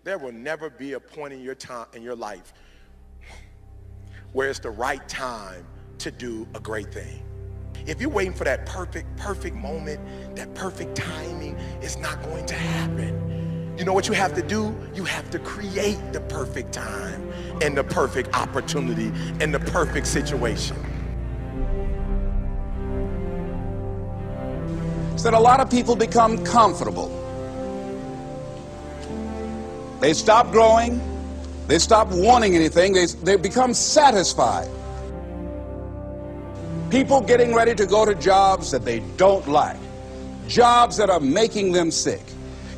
There will never be a point in your life where it's the right time to do a great thing. If you're waiting for that perfect moment, that perfect timing, it's not going to happen. You know what you have to do? You have to create the perfect time and the perfect opportunity and the perfect situation. So that a lot of people become comfortable. They stop growing. They stop wanting anything. They become satisfied. People getting ready to go to jobs that they don't like. Jobs that are making them sick.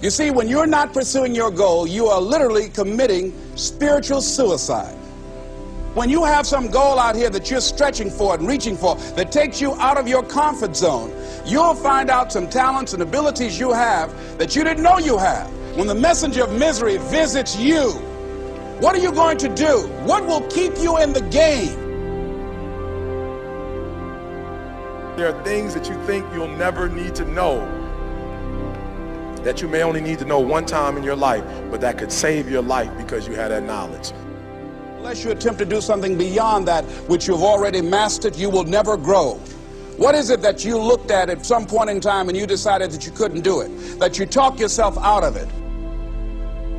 You see, when you're not pursuing your goal, you are literally committing spiritual suicide. When you have some goal out here that you're stretching for and reaching for that takes you out of your comfort zone, you'll find out some talents and abilities you have that you didn't know you have. When the messenger of misery visits you, what are you going to do? What will keep you in the game? There are things that you think you'll never need to know, that you may only need to know one time in your life, but that could save your life because you had that knowledge. Unless you attempt to do something beyond that which you've already mastered, you will never grow. What is it that you looked at some point in time and you decided that you couldn't do it, that you talked yourself out of it?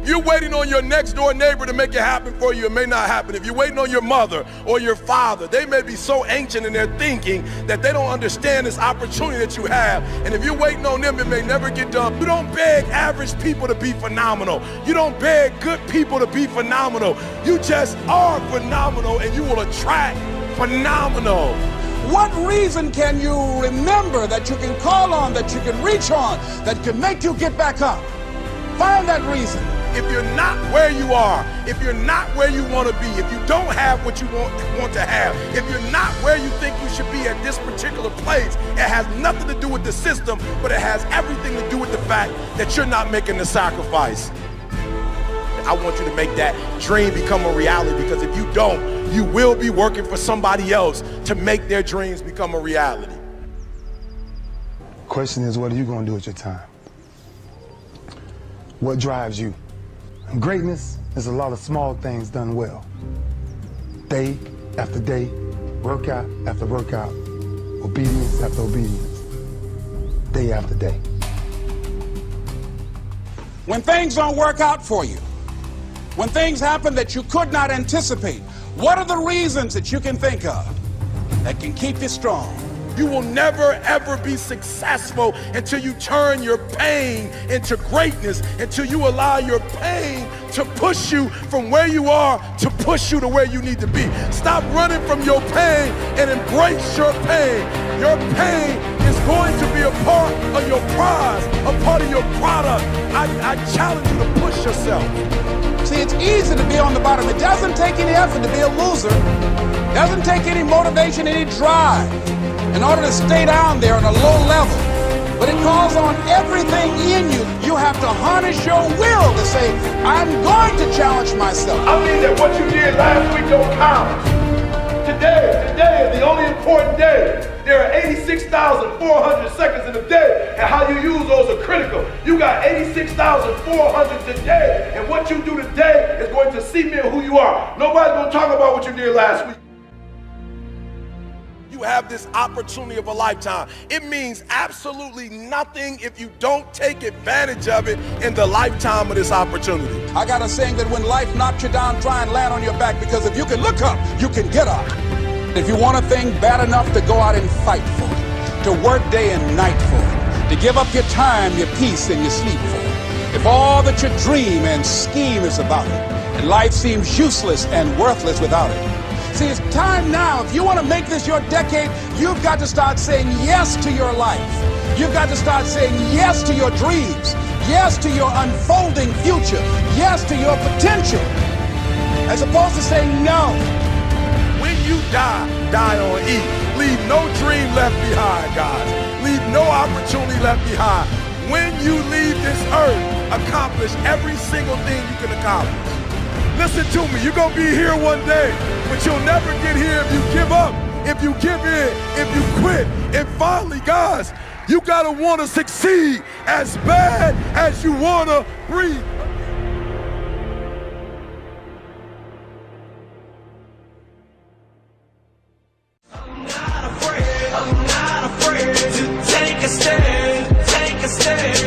You're waiting on your next door neighbor to make it happen for you. It may not happen. If you're waiting on your mother or your father, they may be so ancient in their thinking that they don't understand this opportunity that you have. And if you're waiting on them, it may never get done. You don't beg average people to be phenomenal. You don't beg good people to be phenomenal. You just are phenomenal, and you will attract phenomenal. What reason can you remember that you can call on, that you can reach on, that can make you get back up? Find that reason. If you're not where you are, if you're not where you want to be, if you don't have what you want to have, if you're not where you think you should be at this particular place, it has nothing to do with the system, but it has everything to do with the fact that you're not making the sacrifice. I want you to make that dream become a reality, because if you don't, you will be working for somebody else to make their dreams become a reality. Question is, what are you going to do with your time? What drives you? Greatness is a lot of small things done well. Day after day, workout after workout, obedience after obedience, day after day. When things don't work out for you, when things happen that you could not anticipate, what are the reasons that you can think of that can keep you strong? You will never, ever be successful until you turn your pain into greatness, until you allow your pain to push you from where you are to push you to where you need to be. Stop running from your pain and embrace your pain. Your pain is going to be a part of your prize, a part of your product. I challenge you to push yourself. See, it's easy to be on the bottom. It doesn't take any effort to be a loser. It doesn't take any motivation, any drive in order to stay down there on a low level. But it calls on everything in you. You have to harness your will to say, I'm going to challenge myself. I mean that what you did last week don't count. Today is the only important day. There are 86,400 seconds in a day, and how you use those are critical. You got 86,400 today, and what you do today is going to cement who you are. Nobody's going to talk about what you did last week. You have this opportunity of a lifetime. It means absolutely nothing if you don't take advantage of it in the lifetime of this opportunity. I got a saying that when life knocks you down, try and land on your back, because if you can look up, you can get up. If you want a thing bad enough to go out and fight for it, to work day and night for it, to give up your time, your peace, and your sleep for it, if all that you dream and scheme is about it, and life seems useless and worthless without it. See, it's time now. If you want to make this your decade, you've got to start saying yes to your life. You've got to start saying yes to your dreams, yes to your unfolding future, yes to your potential, as opposed to saying no. When you die on E. Leave no dream left behind, guys. Leave no opportunity left behind. When you leave this earth, accomplish every single thing you can accomplish. Listen to me, you're gonna be here one day, but you'll never get here if you give up, if you give in, if you quit. And finally, guys, you gotta wanna succeed as bad as you wanna breathe. Take a stand, take a stand.